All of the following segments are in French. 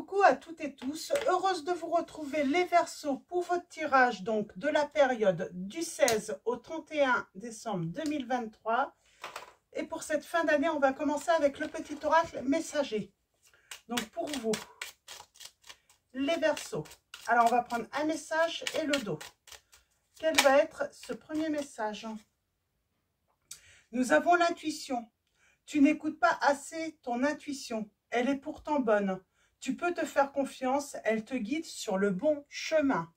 coucou à toutes et tous, heureuse de vous retrouver les Verseaux pour votre tirage donc de la période du 16 au 31 décembre 2023. Et pour cette fin d'année, on va commencer avec le petit oracle messager. Donc pour vous, les Verseaux. Alors on va prendre un message et le dos. Quel va être ce premier message? Nous avons l'intuition. Tu n'écoutes pas assez ton intuition. Elle est pourtant bonne. Tu peux te faire confiance. Elle te guide sur le bon chemin.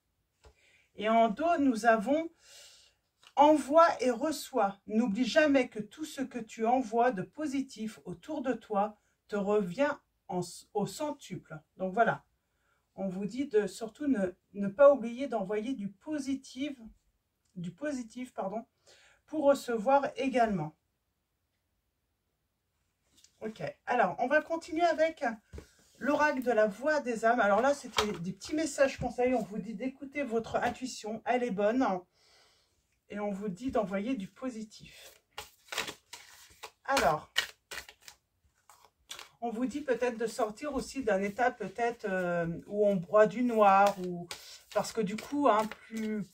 Et en dos, nous avons envoie et reçoit. N'oublie jamais que tout ce que tu envoies de positif autour de toi te revient au centuple. Donc voilà. On vous dit de surtout ne pas oublier d'envoyer du positif, pour recevoir également. Ok, alors on va continuer avec l'oracle de la voix des âmes. Alors là, c'était des petits messages conseils. On vous dit d'écouter votre intuition, elle est bonne. Et on vous dit d'envoyer du positif. Alors, on vous dit peut-être de sortir aussi d'un état peut-être où on broie du noir. Ou parce que du coup, hein, plus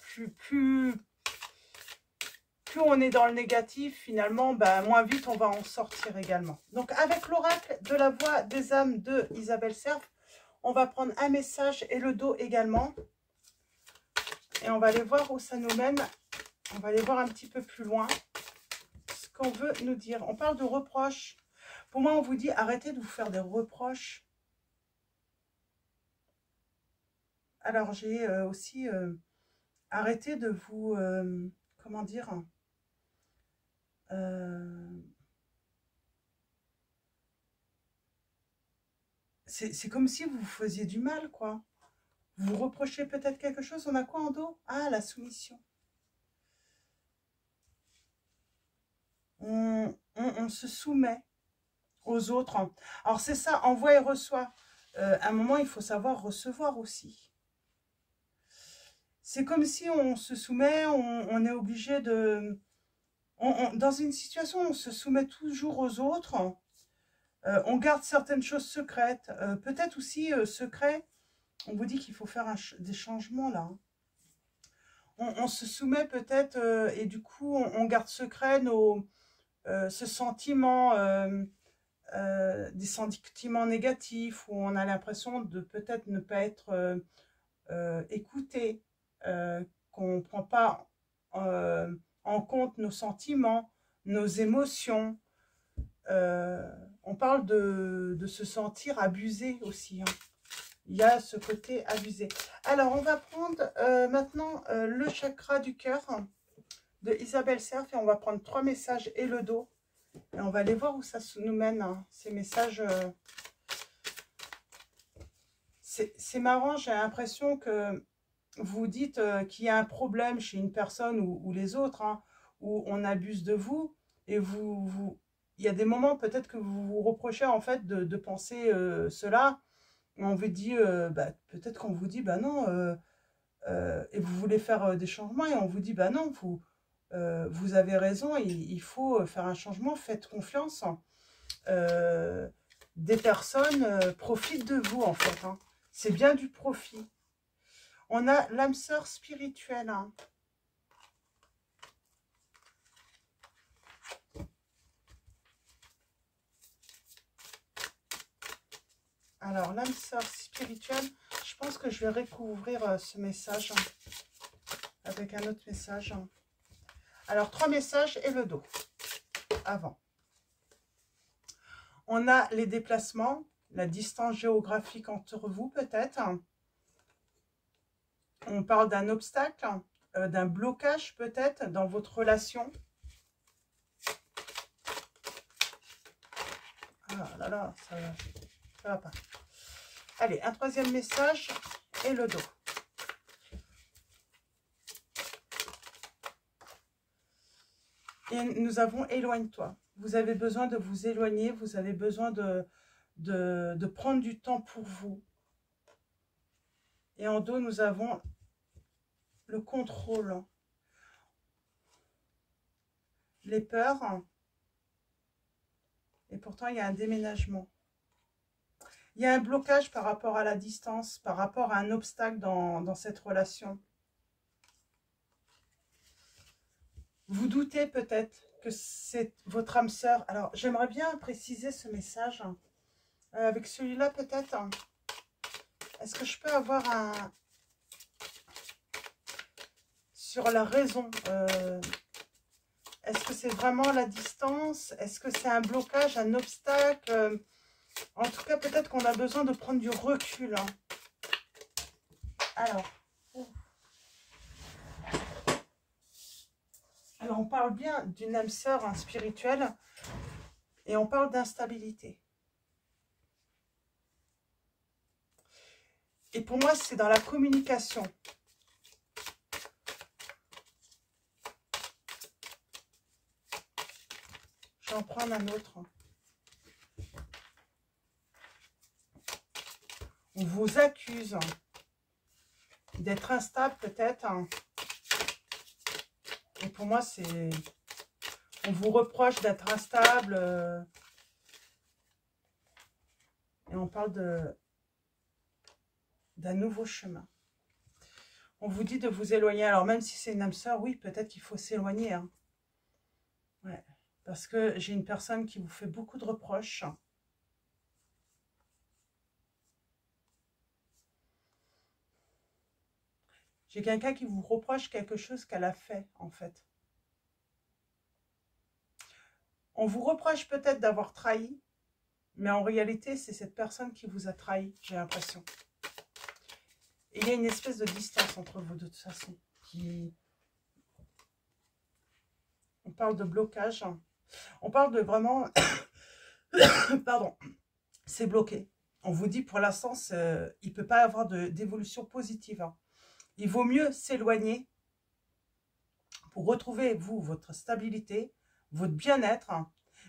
on est dans le négatif, finalement, ben, moins vite on va en sortir également. Donc avec l'oracle de la voix des âmes de Isabelle Serve, on va prendre un message et le dos également. Et on va aller voir où ça nous mène. On va aller voir un petit peu plus loin ce qu'on veut nous dire. On parle de reproches. Pour moi, on vous dit arrêtez de vous faire des reproches. Alors j'ai aussi arrêté de vous... comment dire, c'est comme si vous vous faisiez du mal, quoi. Vous reprochez peut-être quelque chose. On a quoi en dos? Ah, la soumission. On se soumet aux autres. Alors, c'est ça, envoie et reçoit. À un moment, il faut savoir recevoir aussi. C'est comme si on se soumet, on est obligé de... dans une situation, on se soumet toujours aux autres. On garde certaines choses secrètes. Peut-être aussi secret. On vous dit qu'il faut faire des changements là. On se soumet peut-être et du coup, on garde secret ce sentiment, des sentiments négatifs où on a l'impression de peut-être ne pas être écouté, qu'on ne prend pas en compte nos sentiments, nos émotions. On parle de se sentir abusé aussi. Hein. Il y a ce côté abusé. Alors, on va prendre maintenant le chakra du cœur de Isabelle Serve et on va prendre 3 messages et le dos. Et on va aller voir où ça nous mène, hein, ces messages. C'est marrant, j'ai l'impression que vous dites qu'il y a un problème chez une personne ou les autres, hein, où on abuse de vous. Et il y a des moments peut-être que vous vous reprochez en fait de penser cela. On vous dit, bah, peut-être qu'on vous dit, bah non, et vous voulez faire des changements, et on vous dit, bah non, vous avez raison, il faut faire un changement, faites confiance. Des personnes profitent de vous, en fait. Hein. C'est bien du profit. On a l'âme sœur spirituelle. Hein. Alors, l'âme sœur spirituelle, je pense que je vais recouvrir ce message avec un autre message. Alors, 3 messages et le dos. Avant. On a les déplacements, la distance géographique entre vous peut-être. On parle d'un obstacle, d'un blocage peut-être dans votre relation. Ah là là, ça va pas. Allez, un 3e message et le dos. Et nous avons éloigne-toi. Vous avez besoin de vous éloigner, vous avez besoin de prendre du temps pour vous. Et en dos, nous avons le contrôle, les peurs. Et pourtant, il y a un déménagement. Il y a un blocage par rapport à la distance, par rapport à un obstacle dans cette relation. Vous doutez peut-être que c'est votre âme sœur. Alors, j'aimerais bien préciser ce message. Avec celui-là, peut-être. Est-ce que je peux avoir un... Sur la raison. Est-ce que c'est vraiment la distance? Est-ce que c'est un blocage, un obstacle? En tout cas, peut-être qu'on a besoin de prendre du recul. Alors, on parle bien d'une âme sœur spirituelle et on parle d'instabilité. Et pour moi, c'est dans la communication. Je vais en prendre un autre. On vous accuse d'être instable peut-être. Et pour moi, c'est... On vous reproche d'être instable. Et on parle d'un nouveau chemin. On vous dit de vous éloigner. Alors même si c'est une âme sœur, oui, peut-être qu'il faut s'éloigner. Hein. Ouais. Parce que j'ai une personne qui vous fait beaucoup de reproches. J'ai quelqu'un qui vous reproche quelque chose qu'elle a fait, en fait. On vous reproche peut-être d'avoir trahi, mais en réalité, c'est cette personne qui vous a trahi, j'ai l'impression. Et il y a une espèce de distance entre vous, de toute façon. On parle de blocage. On parle de vraiment... Pardon. C'est bloqué. On vous dit, pour l'instant, il ne peut pas y avoir d'évolution positive. Hein. Il vaut mieux s'éloigner pour retrouver, vous, votre stabilité, votre bien-être.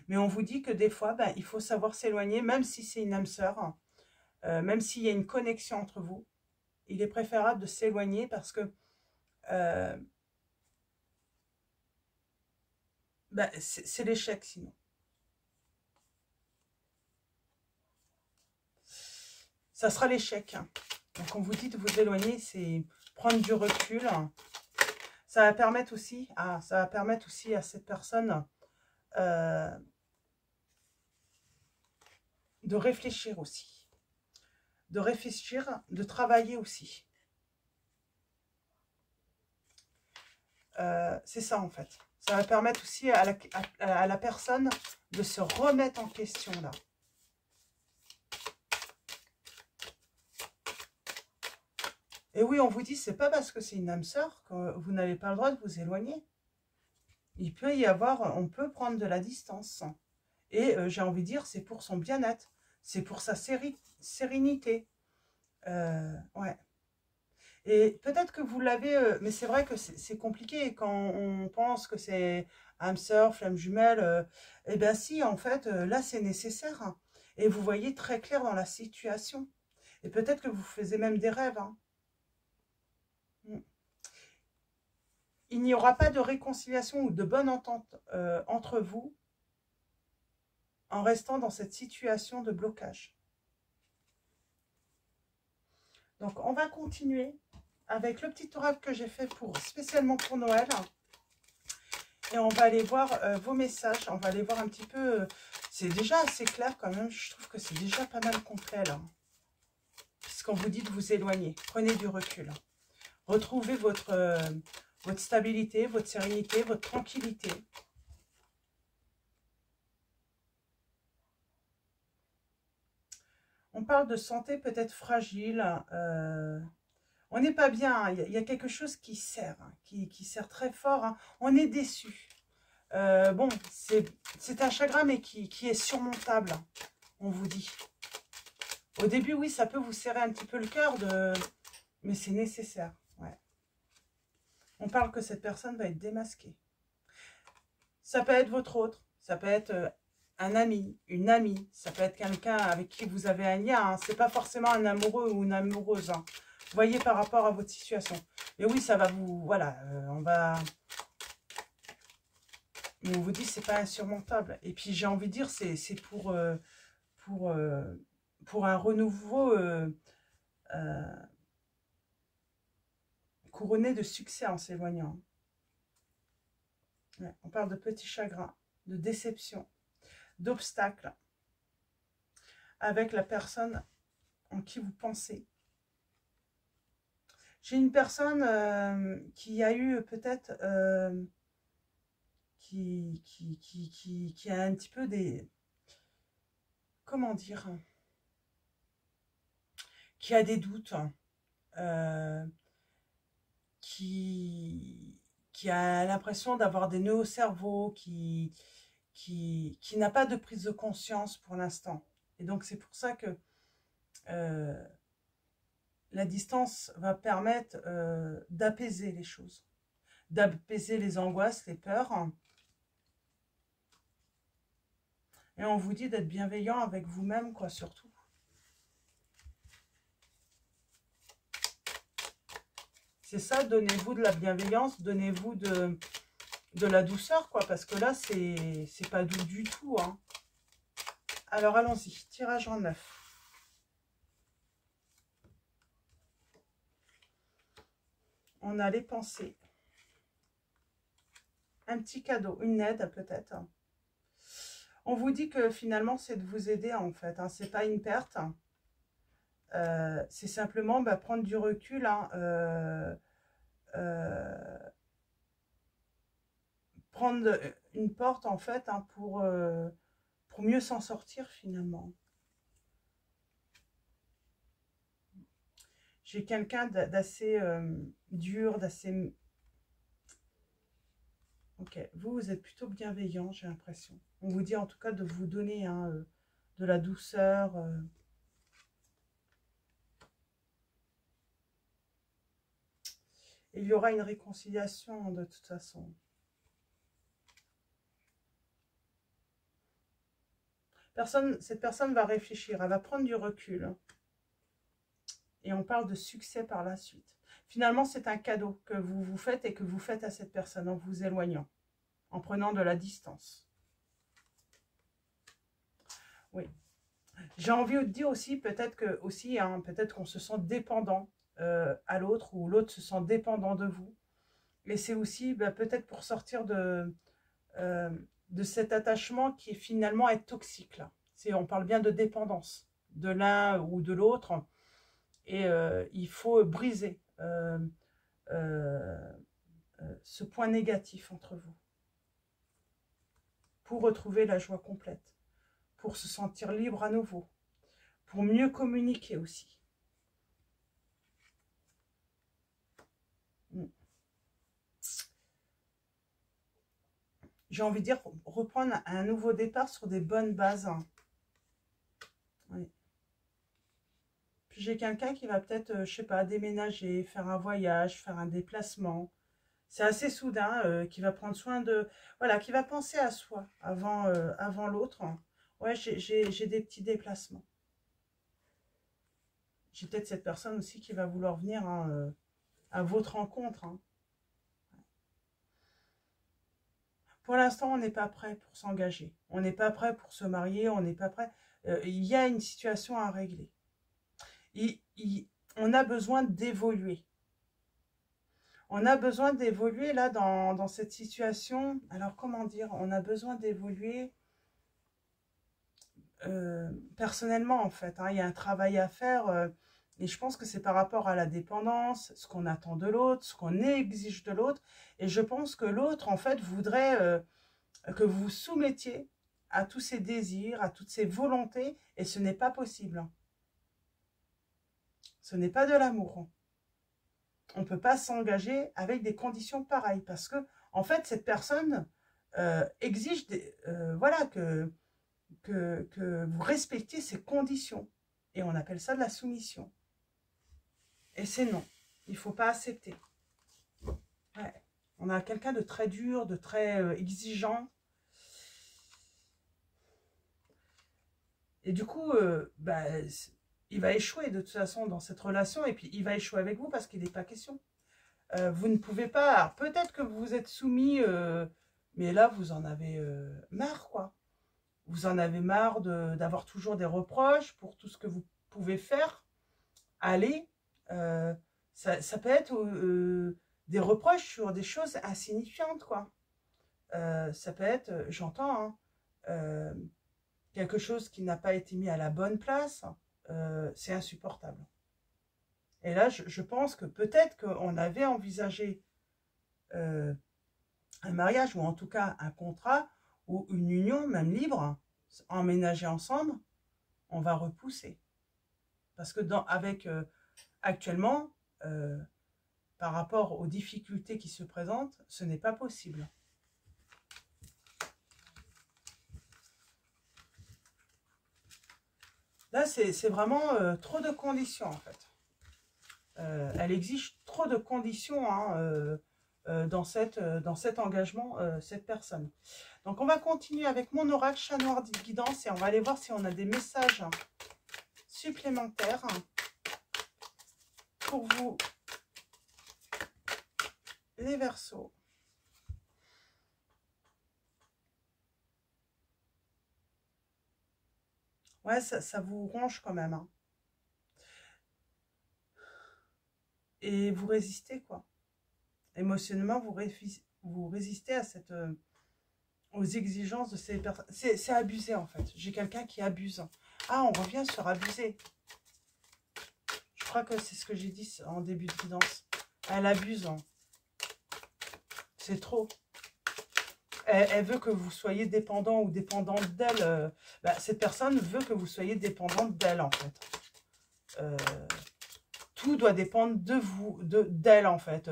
Mais on vous dit que des fois, ben, il faut savoir s'éloigner, même si c'est une âme sœur, même s'il y a une connexion entre vous. Il est préférable de s'éloigner parce que ben, c'est l'échec sinon. Ça sera l'échec. Donc on vous dit de vous éloigner, c'est prendre du recul. Ça va permettre aussi, à cette personne de réfléchir aussi. De réfléchir, de travailler aussi. C'est ça en fait. Ça va permettre aussi à la personne de se remettre en question là. Et oui, on vous dit, c'est pas parce que c'est une âme sœur que vous n'avez pas le droit de vous éloigner. Il peut y avoir, on peut prendre de la distance. Et j'ai envie de dire, c'est pour son bien-être. C'est pour sa sérénité. Ouais. Et peut-être que vous l'avez, mais c'est vrai que c'est compliqué quand on pense que c'est âme sœur, flamme jumelle. Eh bien si, en fait, là c'est nécessaire. Hein. Et vous voyez très clair dans la situation. Et peut-être que vous faisiez même des rêves. Hein. Il n'y aura pas de réconciliation ou de bonne entente entre vous en restant dans cette situation de blocage. Donc, on va continuer avec le petit oracle que j'ai fait spécialement pour Noël. Et on va aller voir vos messages. On va aller voir un petit peu... c'est déjà assez clair quand même. Je trouve que c'est déjà pas mal complet là. Puisqu'on vous dit de vous éloigner. Prenez du recul. Retrouvez votre stabilité, votre sérénité, votre tranquillité. On parle de santé peut-être fragile. On n'est pas bien. Hein. Il y a quelque chose qui sert, hein, qui sert très fort. Hein. On est déçu. Bon, c'est un chagrin, mais qui est surmontable, on vous dit. Au début, oui, ça peut vous serrer un petit peu le cœur, mais c'est nécessaire. Ouais. On parle que cette personne va être démasquée. Ça peut être votre autre, ça peut être un ami, une amie, ça peut être quelqu'un avec qui vous avez un lien. Hein. Ce n'est pas forcément un amoureux ou une amoureuse. Hein. Vous voyez par rapport à votre situation. Mais oui, ça va vous... Voilà, on va... Mais on vous dit c'est pas insurmontable. Et puis j'ai envie de dire, c'est pour pour un renouveau couronné de succès en s'éloignant. Ouais, on parle de petits chagrins, de déception, d'obstacles avec la personne en qui vous pensez. J'ai une personne qui a eu peut-être, qui a un petit peu des, comment dire, qui a des doutes, qui a l'impression d'avoir des nœuds au cerveau, qui n'a pas de prise de conscience pour l'instant. Et donc c'est pour ça que la distance va permettre d'apaiser les choses, d'apaiser les angoisses, les peurs. Et on vous dit d'être bienveillant avec vous-même, quoi, surtout. C'est ça, donnez-vous de la bienveillance, donnez-vous de la douceur, quoi, parce que là, c'est pas doux du tout, hein. Alors, allons-y, tirage en 9. On a les pensées. Un petit cadeau, une aide peut-être. On vous dit que finalement, c'est de vous aider, en fait, hein. C'est pas une perte. C'est simplement prendre du recul, hein, prendre une porte, en fait, hein, pour mieux s'en sortir, finalement. J'ai quelqu'un d'assez dur, d'assez... Ok, vous êtes plutôt bienveillant, j'ai l'impression. On vous dit en tout cas de vous donner hein, de la douceur. Il y aura une réconciliation de toute façon. Cette personne va réfléchir, elle va prendre du recul. Et on parle de succès par la suite. Finalement, c'est un cadeau que vous vous faites et que vous faites à cette personne en vous éloignant, en prenant de la distance. Oui. J'ai envie de dire aussi, peut-être que aussi, hein, peut-être qu'on se sent dépendant à l'autre ou l'autre se sent dépendant de vous. Et c'est aussi peut-être pour sortir de cet attachement qui est finalement est toxique. Là. On parle bien de dépendance de l'un ou de l'autre. Et il faut briser ce point négatif entre vous pour retrouver la joie complète, pour se sentir libre à nouveau, pour mieux communiquer aussi. J'ai envie de dire, reprendre un nouveau départ sur des bonnes bases. Oui. Puis j'ai quelqu'un qui va peut-être, je sais pas, déménager, faire un voyage, faire un déplacement. C'est assez soudain, qui va prendre soin de... Voilà, qui va penser à soi avant l'autre. Ouais, j'ai des petits déplacements. J'ai peut-être cette personne aussi qui va vouloir venir hein, à votre rencontre. Hein. Pour l'instant, on n'est pas prêt pour s'engager. On n'est pas prêt pour se marier, on n'est pas prêt. Il y a une situation à régler. On a besoin d'évoluer. On a besoin d'évoluer là dans cette situation. Alors, comment dire? On a besoin d'évoluer personnellement, en fait. Hein. Il y a un travail à faire. Et je pense que c'est par rapport à la dépendance, ce qu'on attend de l'autre, ce qu'on exige de l'autre. Et je pense que l'autre, en fait, voudrait que vous vous soumettiez à tous ses désirs, à toutes ses volontés. Et ce n'est pas possible. Ce n'est pas de l'amour. On ne peut pas s'engager avec des conditions pareilles. Parce que, en fait, cette personne exige voilà, que vous respectiez ses conditions. Et on appelle ça de la soumission. Et c'est non. Il ne faut pas accepter. Ouais. On a quelqu'un de très dur, de très exigeant. Et du coup, il va échouer de toute façon dans cette relation. Et puis, il va échouer avec vous parce qu'il n'est pas question. Vous ne pouvez pas... Peut-être que vous vous êtes soumis, mais là, vous en avez marre, quoi. vous en avez marre d'avoir toujours des reproches pour tout ce que vous pouvez faire. Allez, ça peut être des reproches sur des choses insignifiantes, quoi. Ça peut être, j'entends, hein, quelque chose qui n'a pas été mis à la bonne place, c'est insupportable. Et là, je pense que peut-être qu'on avait envisagé un mariage, ou en tout cas un contrat, ou une union, même libre, emménager ensemble, on va repousser. Parce que actuellement, par rapport aux difficultés qui se présentent, ce n'est pas possible. Là, c'est vraiment trop de conditions, en fait. Elle exige trop de conditions hein, dans cet engagement, cette personne. Donc, on va continuer avec mon oracle chat noir de guidance et on va aller voir si on a des messages supplémentaires pour vous, les Verseaux. Ouais, ça vous ronge quand même. Hein. Et vous résistez, quoi. Émotionnellement, vous résistez à aux exigences de ces personnes. C'est abusé, en fait. J'ai quelqu'un qui abuse. Ah, on revient sur abuser. Je crois que c'est ce que j'ai dit en début de guidance. Elle abuse. Hein. C'est trop. Elle veut que vous soyez dépendant ou dépendante d'elle. Cette personne veut que vous soyez dépendante d'elle, en fait. Tout doit dépendre de vous, d'elle, en fait.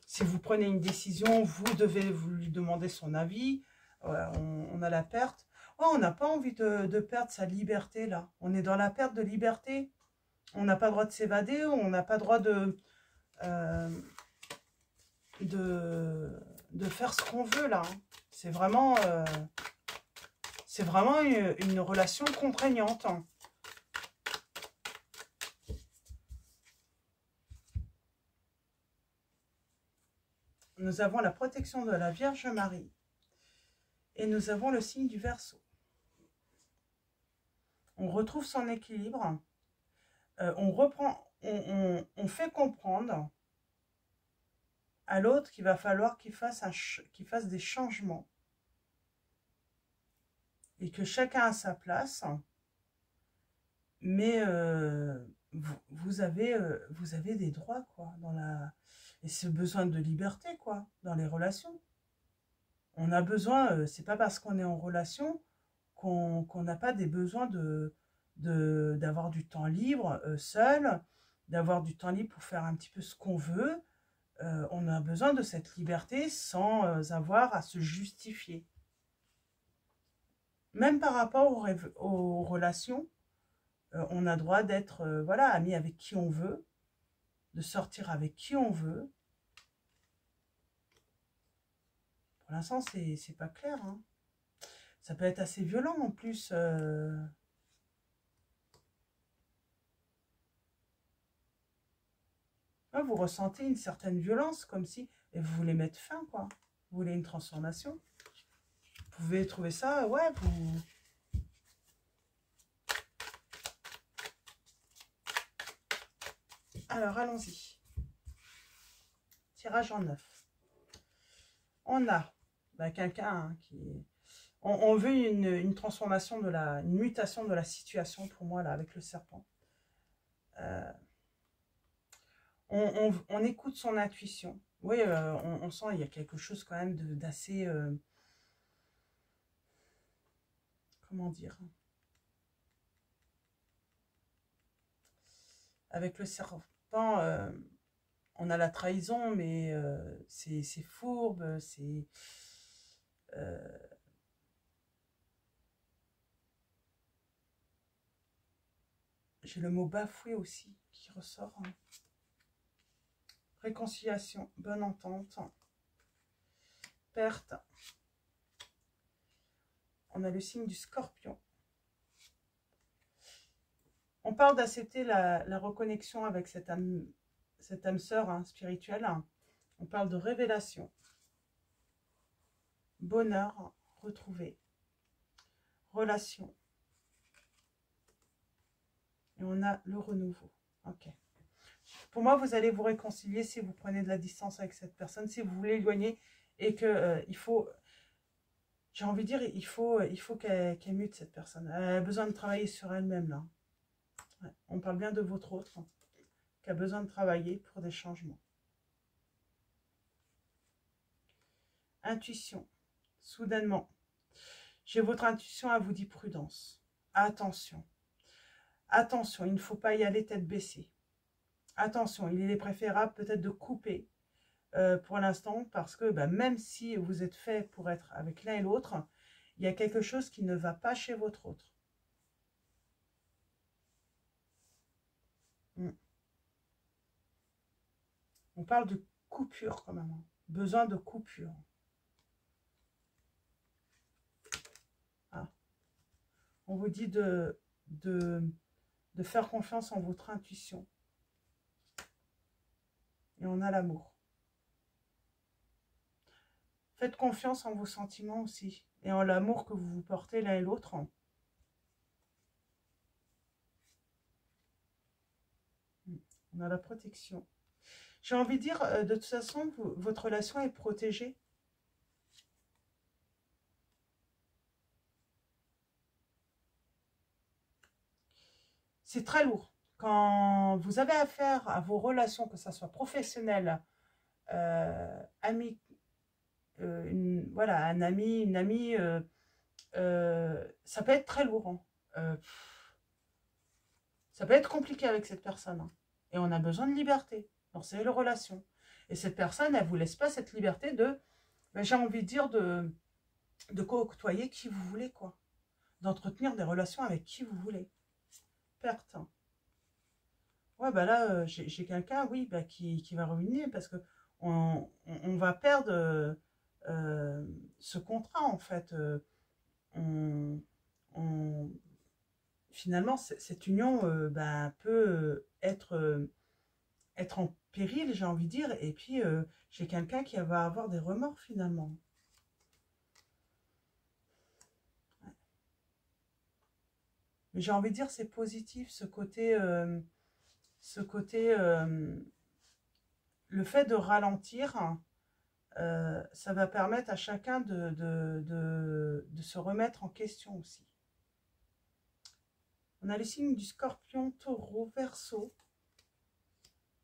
Si vous prenez une décision, vous devez vous lui demander son avis. On a la perte. Oh, on n'a pas envie de perdre sa liberté, là. On est dans la perte de liberté. On n'a pas le droit de s'évader. On n'a pas le droit de faire ce qu'on veut, là. Hein. C'est vraiment une relation contraignante. Hein. Nous avons la protection de la Vierge Marie. Et nous avons le signe du Verseau. On retrouve son équilibre. On fait comprendre à l'autre qu'il va falloir qu'il fasse des changements. Et que chacun a sa place. Mais vous avez des droits, quoi, et ce besoin de liberté, quoi, dans les relations. On a besoin, c'est pas parce qu'on est en relation qu'on n'a pas des besoins d'avoir du temps libre seul, d'avoir du temps libre pour faire un petit peu ce qu'on veut. On a besoin de cette liberté sans avoir à se justifier. Même par rapport aux relations, on a droit d'être voilà, amis avec qui on veut, de sortir avec qui on veut. Pour l'instant, c'est pas clair. Hein. Ça peut être assez violent en plus. Vous ressentez une certaine violence, comme si... Et vous voulez mettre fin, quoi. Vous voulez une transformation. Vous pouvez trouver ça, ouais, vous... Alors, allons-y. Tirage en 9. On a quelqu'un hein, qui... On veut une transformation, une mutation de la situation, pour moi, là, avec le serpent. On écoute son intuition. Oui, on sent il y a quelque chose quand même d'assez... comment dire? Avec le serpent, on a la trahison, mais c'est fourbe, c'est... J'ai le mot bafoué aussi qui ressort. Hein. Réconciliation, bonne entente, perte. On a le signe du Scorpion. On parle d'accepter la reconnexion avec cette âme sœur hein, spirituelle. On parle de révélation. Bonheur retrouvé. relation. Et on a le renouveau. Ok. Pour moi, vous allez vous réconcilier si vous prenez de la distance avec cette personne, si vous voulez éloigner et que il faut, j'ai envie de dire, il faut qu'elle mute cette personne. Elle a besoin de travailler sur elle-même là. Ouais. On parle bien de votre autre, hein, qui a besoin de travailler pour des changements. Intuition. Soudainement, j'ai votre intuition à vous dire prudence. Attention. Attention, il ne faut pas y aller tête baissée. Attention, il est préférable peut-être de couper pour l'instant parce que même si vous êtes fait pour être avec l'un et l'autre, il y a quelque chose qui ne va pas chez votre autre. On parle de coupure quand même. Hein. Besoin de coupure. Ah. On vous dit de faire confiance en votre intuition. Et on a l'amour. Faites confiance en vos sentiments aussi. Et en l'amour que vous vous portez l'un et l'autre. On a la protection. J'ai envie de dire, de toute façon, votre relation est protégée. C'est très lourd. Quand vous avez affaire à vos relations, que ce soit professionnelles, amis, voilà, un ami, une amie, ça peut être très lourd. Hein. Ça peut être compliqué avec cette personne. Hein. Et on a besoin de liberté dans ces relations. Et cette personne, elle ne vous laisse pas cette liberté de, j'ai envie de dire, de côtoyer qui vous voulez, quoi. D'entretenir des relations avec qui vous voulez. Perte. Ouais, là, j'ai quelqu'un, oui, qui va ruiner parce que on va perdre ce contrat, en fait. Finalement, cette union peut être en péril, j'ai envie de dire. Et puis, j'ai quelqu'un qui va avoir des remords, finalement. Ouais. Mais j'ai envie de dire, c'est positif, ce côté... le fait de ralentir, ça va permettre à chacun de se remettre en question aussi. On a les signes du Scorpion, Taureau, Verseau.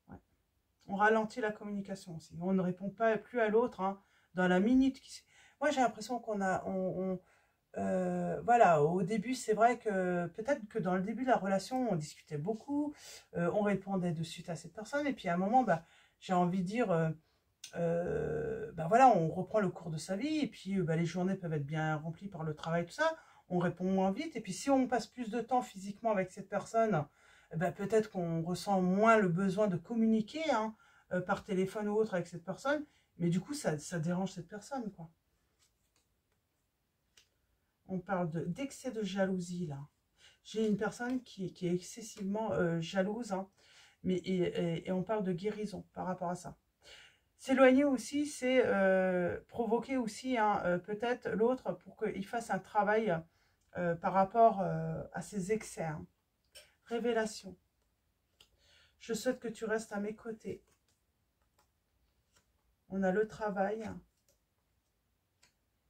Ouais. On ralentit la communication aussi. On ne répond pas plus à l'autre hein, dans la minute. Moi, j'ai l'impression qu'on a... voilà, au début, c'est vrai que peut-être que dans le début de la relation, on discutait beaucoup, on répondait de suite à cette personne, et puis à un moment, j'ai envie de dire, voilà, on reprend le cours de sa vie, et puis les journées peuvent être bien remplies par le travail, tout ça, on répond moins vite, et puis si on passe plus de temps physiquement avec cette personne, peut-être qu'on ressent moins le besoin de communiquer hein, par téléphone ou autre avec cette personne, mais du coup, ça dérange cette personne, quoi. On parle d'excès de jalousie, là. J'ai une personne qui est excessivement jalouse, hein, et on parle de guérison par rapport à ça. S'éloigner aussi, c'est provoquer aussi hein, peut-être l'autre pour qu'il fasse un travail par rapport à ses excès. Hein. Révélation. Je souhaite que tu restes à mes côtés. On a le travail.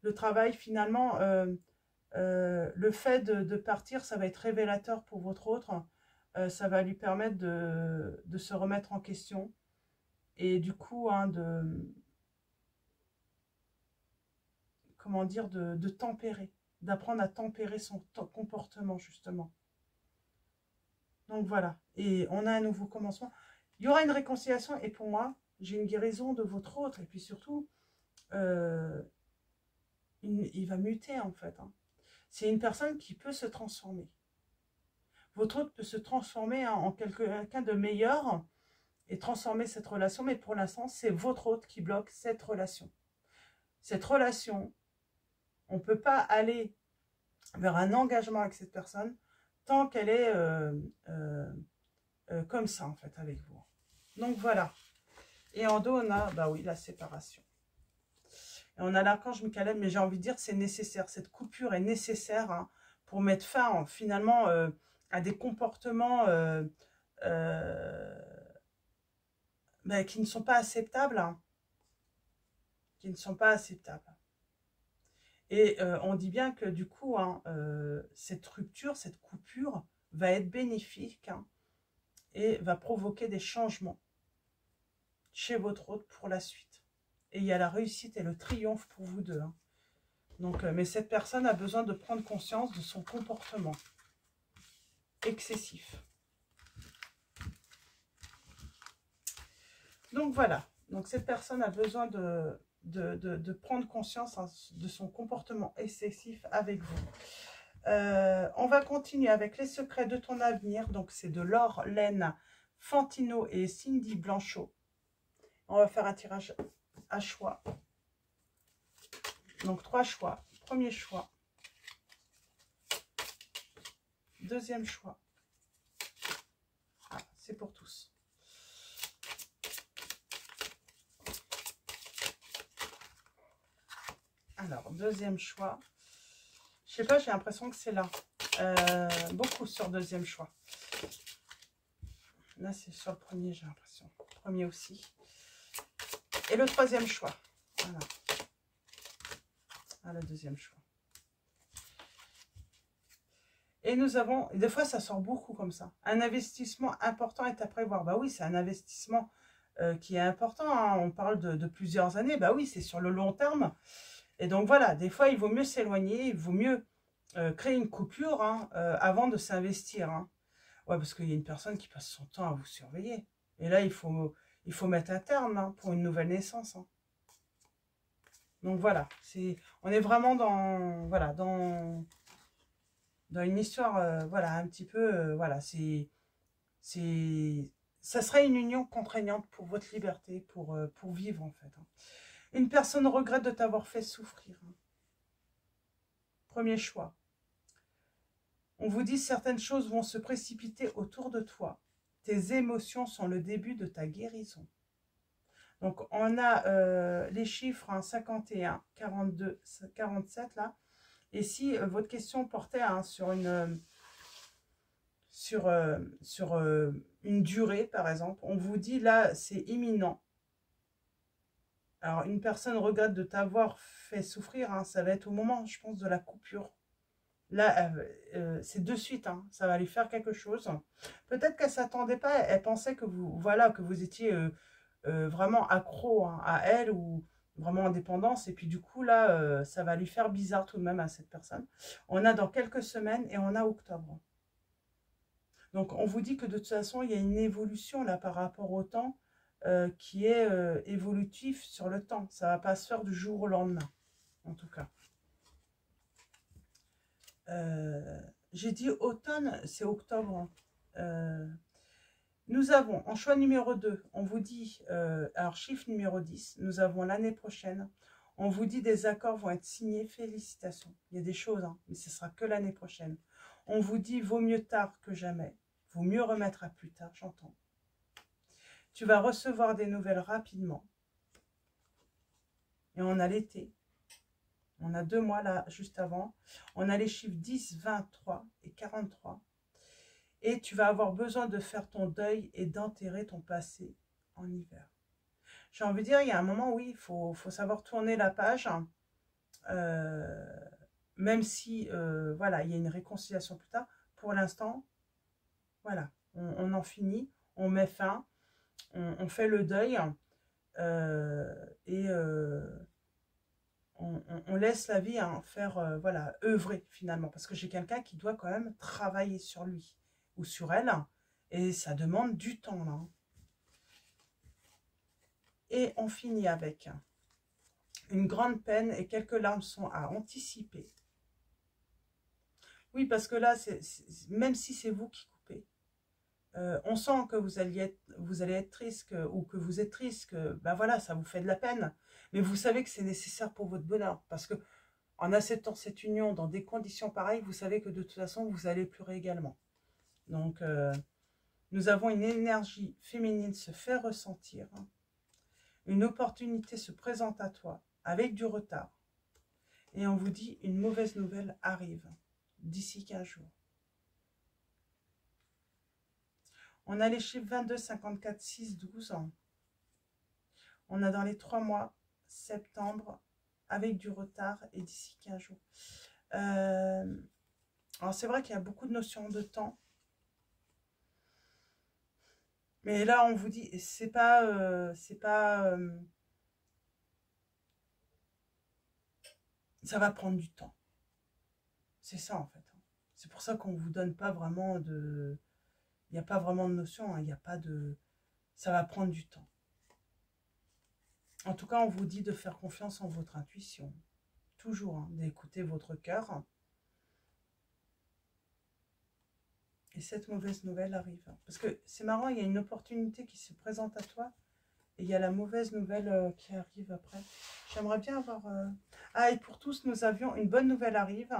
Le travail, finalement... le fait de partir, ça va être révélateur pour votre autre. Ça va lui permettre de se remettre en question. Et du coup, hein, comment dire, de tempérer. D'apprendre à tempérer son comportement, justement. Donc voilà. Et on a un nouveau commencement. Il y aura une réconciliation. Et pour moi, j'ai une guérison de votre autre. Et puis surtout, il va muter, en fait. Hein. C'est une personne qui peut se transformer. Votre autre peut se transformer en quelqu'un de meilleur et transformer cette relation. Mais pour l'instant, c'est votre autre qui bloque cette relation. Cette relation, on ne peut pas aller vers un engagement avec cette personne tant qu'elle est comme ça, en fait, avec vous. Donc, voilà. Et en dos, on a, oui, la séparation. Et on a l'archange Michael, mais j'ai envie de dire c'est nécessaire. Cette coupure est nécessaire hein, pour mettre fin finalement à des comportements ben, qui ne sont pas acceptables, hein, qui ne sont pas acceptables. Et on dit bien que du coup, hein, cette rupture, cette coupure va être bénéfique, hein, et va provoquer des changements chez votre hôte pour la suite. Et il y a la réussite et le triomphe pour vous deux, hein. Donc, mais cette personne a besoin de prendre conscience de son comportement excessif. Donc voilà, donc cette personne a besoin de prendre conscience, hein, de son comportement excessif avec vous. On va continuer avec les secrets de ton avenir. Donc c'est de Laure Laine Fantino et Cindy Blanchot. On va faire un tirage à choix. Donc 3 choix. Premier choix. Deuxième choix. Ah, c'est pour tous. Alors, deuxième choix. Je sais pas, j'ai l'impression que c'est là. Beaucoup sur deuxième choix. Là, c'est sur le premier, j'ai l'impression. Premier aussi. Et le troisième choix. Voilà. Ah, le deuxième choix. Et nous avons, des fois, ça sort beaucoup comme ça. Un investissement important est à prévoir. Bah oui, c'est un investissement qui est important, hein. On parle de plusieurs années. Bah oui, c'est sur le long terme. Et donc voilà, des fois, il vaut mieux s'éloigner, il vaut mieux créer une coupure, hein, avant de s'investir, hein. Ouais, parce qu'il y a une personne qui passe son temps à vous surveiller. Et là, il faut mettre un terme, hein, pour une nouvelle naissance, hein. Donc voilà, on est vraiment dans, voilà, dans une histoire, voilà, un petit peu, voilà, ça serait une union contraignante pour votre liberté, pour vivre en fait, hein. Une personne regrette de t'avoir fait souffrir, hein. Premier choix. On vous dit certaines choses vont se précipiter autour de toi. Tes émotions sont le début de ta guérison. Donc, on a les chiffres, hein, 51, 42, 47 là. Et si votre question portait, hein, sur une durée, par exemple, on vous dit là, c'est imminent. Alors, une personne regrette de t'avoir fait souffrir, hein, ça va être au moment, je pense, de la coupure. Là, c'est de suite, hein, ça va lui faire quelque chose. Peut-être qu'elle ne s'attendait pas, elle pensait que vous étiez vraiment accro, hein, à elle, ou vraiment en dépendance. Et puis du coup, là, ça va lui faire bizarre tout de même à cette personne. On a dans quelques semaines et on a octobre. Donc, on vous dit que de toute façon, il y a une évolution là par rapport au temps qui est évolutif sur le temps. Ça ne va pas se faire du jour au lendemain, en tout cas. J'ai dit automne, c'est octobre. Nous avons, en choix numéro 2, on vous dit, alors chiffre numéro 10, nous avons l'année prochaine. On vous dit des accords vont être signés, félicitations. Il y a des choses, hein, mais ce sera que l'année prochaine. On vous dit vaut mieux tard que jamais. Vaut mieux remettre à plus tard, j'entends. Tu vas recevoir des nouvelles rapidement. Et on a l'été. On a 2 mois là, juste avant. On a les chiffres 10, 23 et 43. Et tu vas avoir besoin de faire ton deuil et d'enterrer ton passé en hiver. J'ai envie de dire, il y a un moment, oui, il faut savoir tourner la page. Même si, voilà, il y a une réconciliation plus tard. Pour l'instant, voilà, on en finit, on met fin, on fait le deuil. Et on laisse la vie, hein, faire, voilà, œuvrer finalement. Parce que j'ai quelqu'un qui doit quand même travailler sur lui ou sur elle. Et ça demande du temps, là. Et on finit avec une grande peine et quelques larmes sont à anticiper. Oui, parce que là, même si c'est vous qui coupez, on sent que vous allez être triste, ou que vous êtes triste, que ben voilà, ça vous fait de la peine. Mais vous savez que c'est nécessaire pour votre bonheur. Parce que en acceptant cette union dans des conditions pareilles, vous savez que de toute façon, vous allez pleurer également. Donc, nous avons une énergie féminine se faire ressentir. Une opportunité se présente à toi avec du retard. Et on vous dit, une mauvaise nouvelle arrive. d'ici 15 jours. On a les chiffres 22, 54, 6, 12. On a dans les 3 mois, septembre, avec du retard et d'ici 15 jours. Alors c'est vrai qu'il y a beaucoup de notions de temps. Mais là, on vous dit, ça va prendre du temps. C'est ça, en fait. C'est pour ça qu'on ne vous donne pas vraiment de... Il n'y a pas vraiment de notion, hein, il n'y a pas de... Ça va prendre du temps. En tout cas, on vous dit de faire confiance en votre intuition. Toujours, hein, d'écouter votre cœur. Et cette mauvaise nouvelle arrive. Parce que c'est marrant, il y a une opportunité qui se présente à toi. Et il y a la mauvaise nouvelle qui arrive après. J'aimerais bien avoir... Ah, et pour tous, nous avions une bonne nouvelle arrive.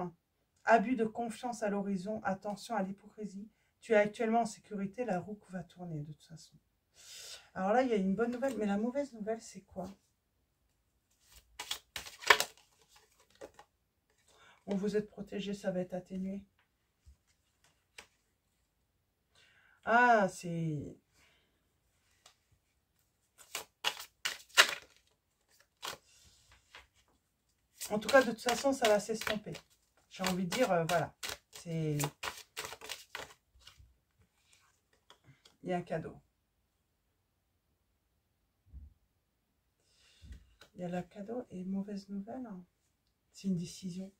Abus de confiance à l'horizon. Attention à l'hypocrisie. Tu es actuellement en sécurité. La roue va tourner de toute façon. Alors là, il y a une bonne nouvelle. Mais la mauvaise nouvelle, c'est quoi? On vous êtes protégé, ça va être atténué. Ah, c'est... En tout cas, de toute façon, ça va s'estomper. J'ai envie de dire, voilà. C'est... Il y a un cadeau. Il y a le cadeau et mauvaise nouvelle. C'est une décision.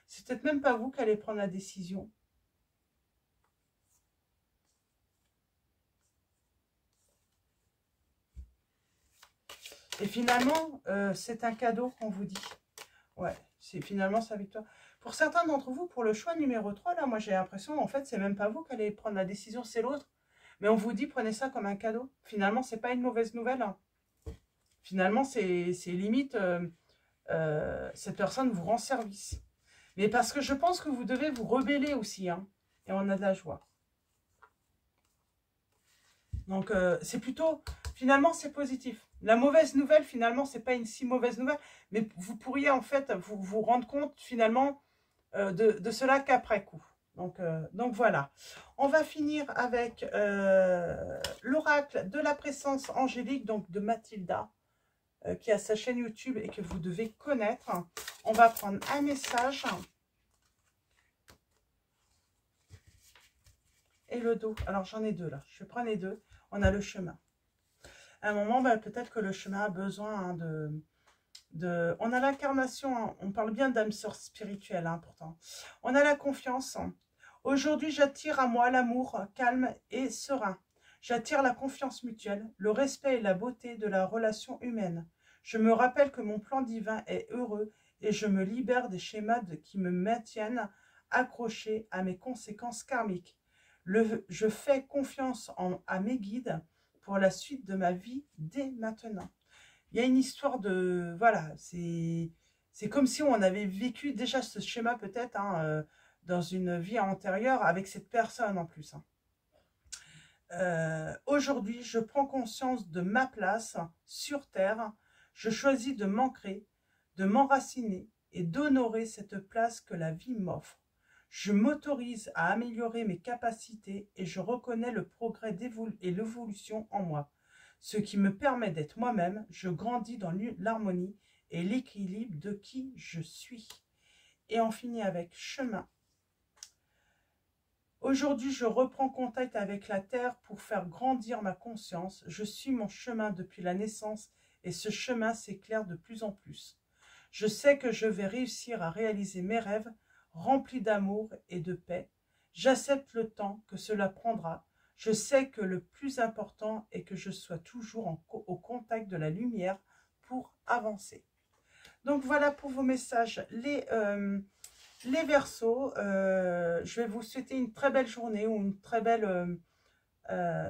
C'est peut-être même pas vous qui allez prendre la décision. Et finalement, c'est un cadeau qu'on vous dit. Ouais, c'est finalement sa victoire. Pour certains d'entre vous, pour le choix numéro 3, là, moi j'ai l'impression, en fait, c'est même pas vous qui allez prendre la décision, c'est l'autre. Mais on vous dit, prenez ça comme un cadeau. Finalement, c'est pas une mauvaise nouvelle. Hein. Finalement, c'est limite, cette personne vous rend service. Mais parce que je pense que vous devez vous rebeller aussi. Hein, et on a de la joie. Donc, c'est plutôt, finalement, c'est positif. La mauvaise nouvelle, finalement, c'est pas une si mauvaise nouvelle. Mais vous pourriez, en fait, vous rendre compte, finalement, de cela qu'après coup. Donc voilà. On va finir avec l'oracle de la présence angélique, donc de Mathilda, qui a sa chaîne YouTube et que vous devez connaître. On va prendre un message. Et le dos. Alors j'en ai deux là. Je vais prendre les deux. On a le chemin. À un moment, bah, peut-être que le chemin a besoin hein, On a l'incarnation, hein, on parle bien d'âme sœur spirituelle, hein, pourtant. On a la confiance. Aujourd'hui, j'attire à moi l'amour calme et serein. J'attire la confiance mutuelle, le respect et la beauté de la relation humaine. Je me rappelle que mon plan divin est heureux et je me libère des schémas qui me maintiennent accroché à mes conséquences karmiques. Je fais confiance à mes guides pour la suite de ma vie dès maintenant. Il y a une histoire de... Voilà, c'est comme si on avait vécu déjà ce schéma peut-être hein, dans une vie antérieure avec cette personne en plus. Hein. Aujourd'hui, je prends conscience de ma place sur Terre. Je choisis de m'ancrer, de m'enraciner et d'honorer cette place que la vie m'offre. Je m'autorise à améliorer mes capacités et je reconnais le progrès et l'évolution en moi. Ce qui me permet d'être moi-même, je grandis dans l'harmonie et l'équilibre de qui je suis. Et on finit avec chemin. Aujourd'hui, je reprends contact avec la terre pour faire grandir ma conscience. Je suis mon chemin depuis la naissance et ce chemin s'éclaire de plus en plus. Je sais que je vais réussir à réaliser mes rêves remplis d'amour et de paix. J'accepte le temps que cela prendra. Je sais que le plus important est que je sois toujours au contact de la lumière pour avancer. Donc voilà pour vos messages, les Verseaux. Je vais vous souhaiter une très belle journée ou une très belle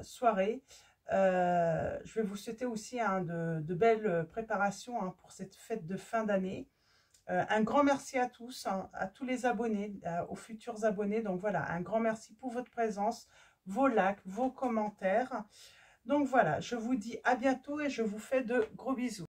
soirée. Je vais vous souhaiter aussi hein, de belles préparations hein, pour cette fête de fin d'année. Un grand merci à tous, hein, à tous les abonnés, aux futurs abonnés. Donc voilà, un grand merci pour votre présence, vos likes, vos commentaires. Donc voilà, je vous dis à bientôt et je vous fais de gros bisous.